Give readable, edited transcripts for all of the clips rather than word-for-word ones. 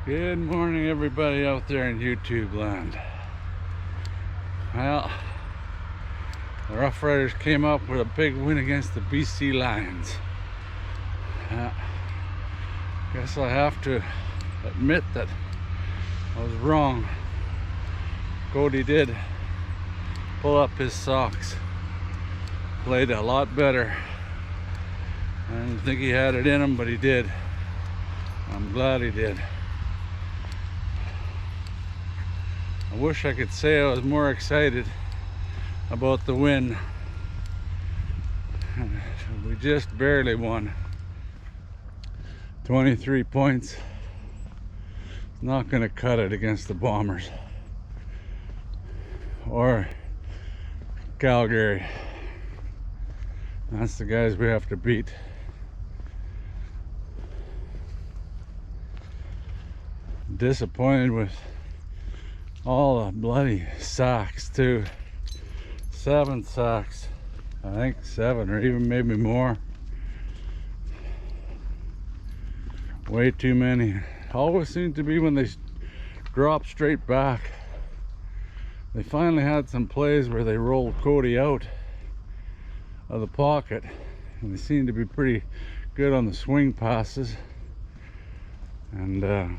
Good morning, everybody out there in YouTube land. Well, the Roughriders came up with a big win against the BC Lions. Guess I have to admit that I was wrong. Cody did pull up his socks. Played a lot better. I didn't think he had it in him, but he did. I'm glad he did. I wish I could say I was more excited about the win. We just barely won. 23 points. It's not going to cut it against the Bombers or Calgary. That's the guys we have to beat. Disappointed with all the bloody sacks too. 7 sacks, I think 7 or even maybe more. Way too many. Always seems to be when they drop straight back. They finally had some plays where they rolled Cody out of the pocket, and they seem to be pretty good on the swing passes. And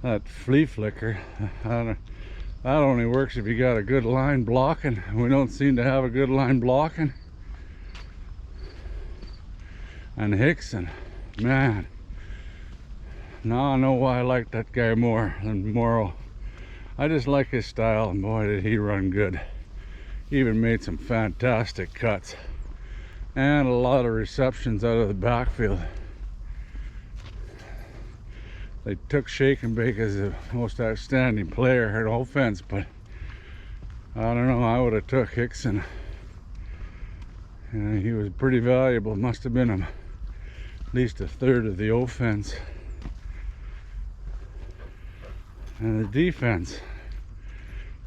that flea flicker, that only works if you got a good line blocking. We don't seem to have a good line blocking. And Hickson, man, now I know why I like that guy more than Morrow. I just like his style, and boy did he run good. He even made some fantastic cuts and a lot of receptions out of the backfield. They took Shake and Bake as the most outstanding player in offense, but I don't know, I would have took Hickson. And he was pretty valuable. Must have been at least a third of the offense. And the defense,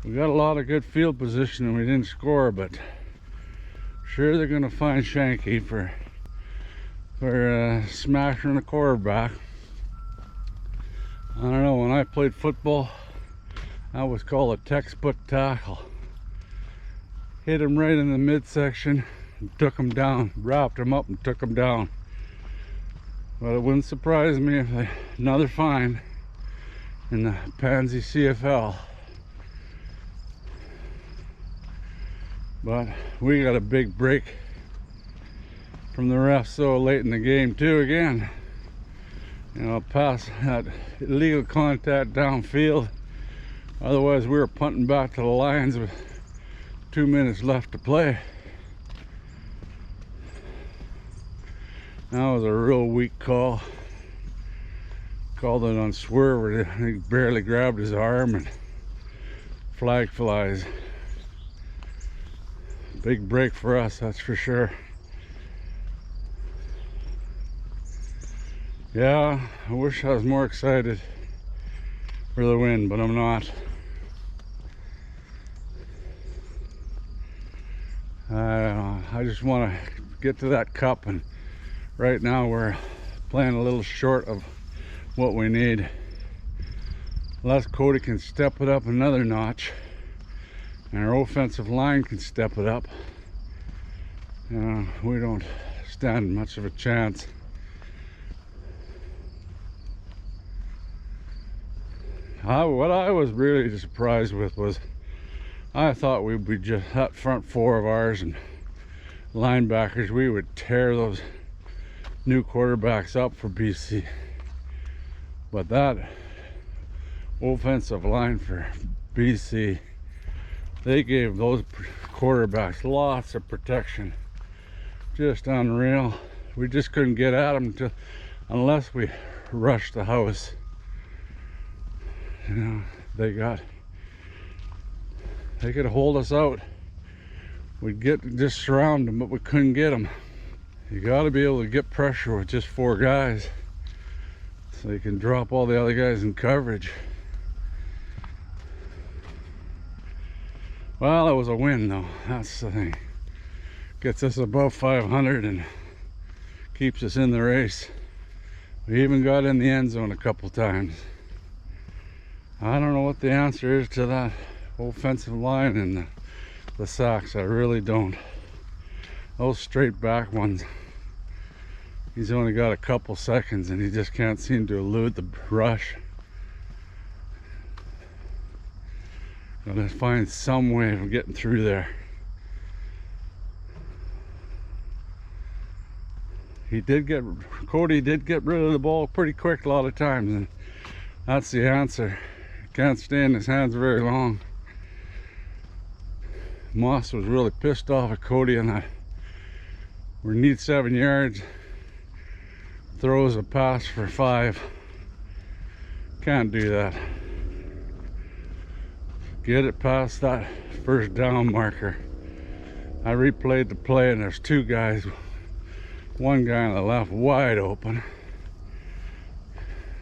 we got a lot of good field position and we didn't score, but sure they're going to find Shanky for smashing the quarterback. I don't know, when I played football, that was called a textbook tackle. Hit him right in the midsection and took him down, wrapped him up and took him down. But it wouldn't surprise me if another fine in the Pansy CFL. But we got a big break from the refs so late in the game too again. You know, pass that illegal contact downfield. Otherwise we were punting back to the Lions with 2 minutes left to play. That was a real weak call. Called it on swerve where he barely grabbed his arm, and flag flies. Big break for us, that's for sure. Yeah, I wish I was more excited for the win, but I'm not. I just want to get to that cup, and right now we're playing a little short of what we need. Unless Cody can step it up another notch and our offensive line can step it up, we don't stand much of a chance. What I was really surprised with was I thought we'd be just that front four of ours and linebackers, we would tear those new quarterbacks up for BC. But that offensive line for BC, they gave those quarterbacks lots of protection. Just unreal. We just couldn't get at them unless we rushed the house. You know, they could hold us out. We'd just surround them, but we couldn't get them. You got to be able to get pressure with just 4 guys, so you can drop all the other guys in coverage. Well, it was a win though. That's the thing. Gets us above 500 and keeps us in the race. We even got in the end zone a couple times. I don't know what the answer is to that offensive line and the sacks. I really don't. Those straight back ones, he's only got a couple seconds and he just can't seem to elude the rush. Gotta find some way of getting through there. Cody did get rid of the ball pretty quick a lot of times, and that's the answer. Can't stay in his hands very long. Moss was really pissed off at Cody on that. We need 7 yards. Throws a pass for 5. Can't do that. Get it past that first down marker. I replayed the play and there's 2 guys. One guy on the left wide open.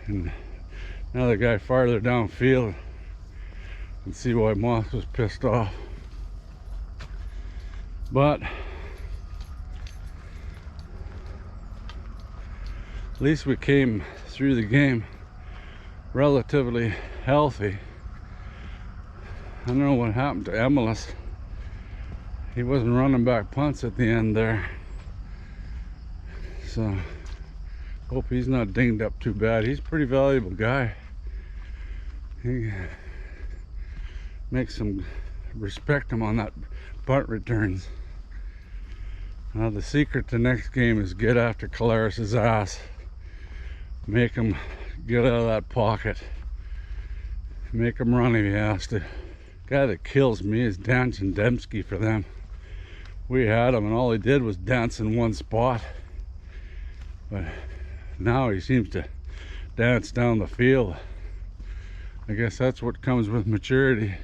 And another guy farther downfield. And see why Moss was pissed off. But at least we came through the game relatively healthy. I don't know what happened to Emilus. He wasn't running back punts at the end there. So hope he's not dinged up too bad. He's a pretty valuable guy. He makes some respect him on that punt returns. Now the secret to next game is get after Colaris's ass. Make him get out of that pocket. Make him run if he has to. Guy that kills me is Dan Dembski for them. We had him and all he did was dance in one spot. But now he seems to dance down the field. I guess that's what comes with maturity.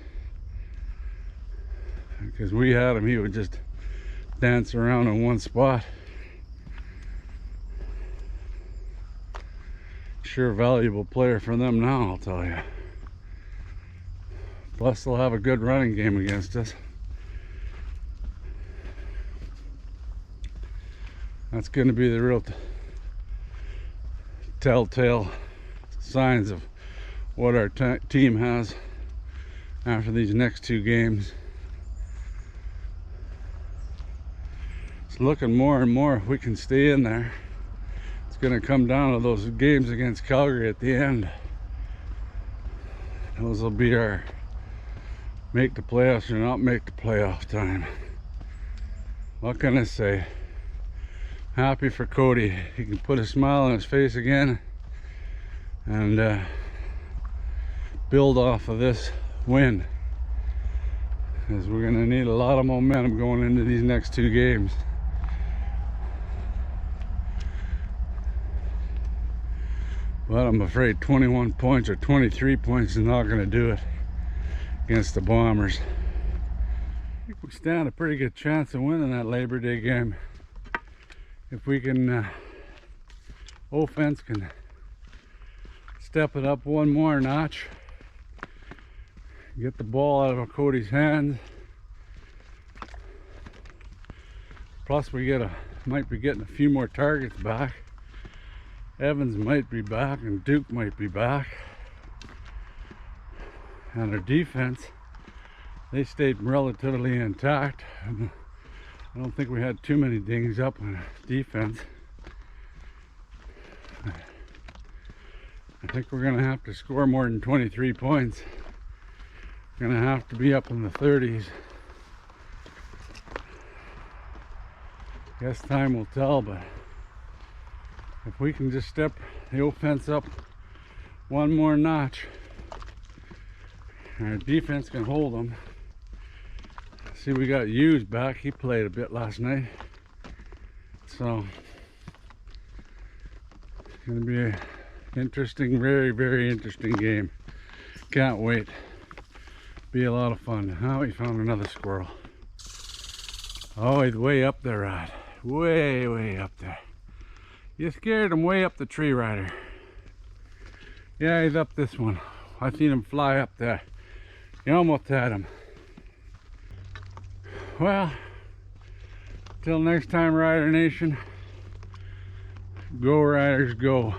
Because we had him, he would just dance around in one spot. Sure valuable player for them now, I'll tell you. Plus they'll have a good running game against us. That's going to be the real telltale signs of what our team has after these next 2 games. It's looking more and more if we can stay in there. It's going to come down to those games against Calgary at the end. Those will be our make the playoffs or not make the playoff time. What can I say? Happy for Cody. He can put a smile on his face again and build off of this win, because we're going to need a lot of momentum going into these next 2 games. But I'm afraid 21 points or 23 points is not going to do it against the Bombers. I think we stand a pretty good chance of winning that Labor Day game. If we can, offense can step it up one more notch, get the ball out of Cody's hands. Plus we might be getting a few more targets back. Evans might be back and Duke might be back. And our defense, they stayed relatively intact. I don't think we had too many dings up on defense. I think we're going to have to score more than 23 points. We're going to have to be up in the 30s. Guess time will tell, but if we can just step the offense up one more notch, our defense can hold them. See, we got Hughes back. He played a bit last night. So, it's going to be an interesting, very, very interesting game. Can't wait. Be a lot of fun. Now we found another squirrel. Oh, he's way up there, Rod. Way, way up there. You scared him way up the tree, Ryder. Yeah, he's up this one. I seen him fly up there. You almost had him. Well, till next time, Rider Nation, go Riders go.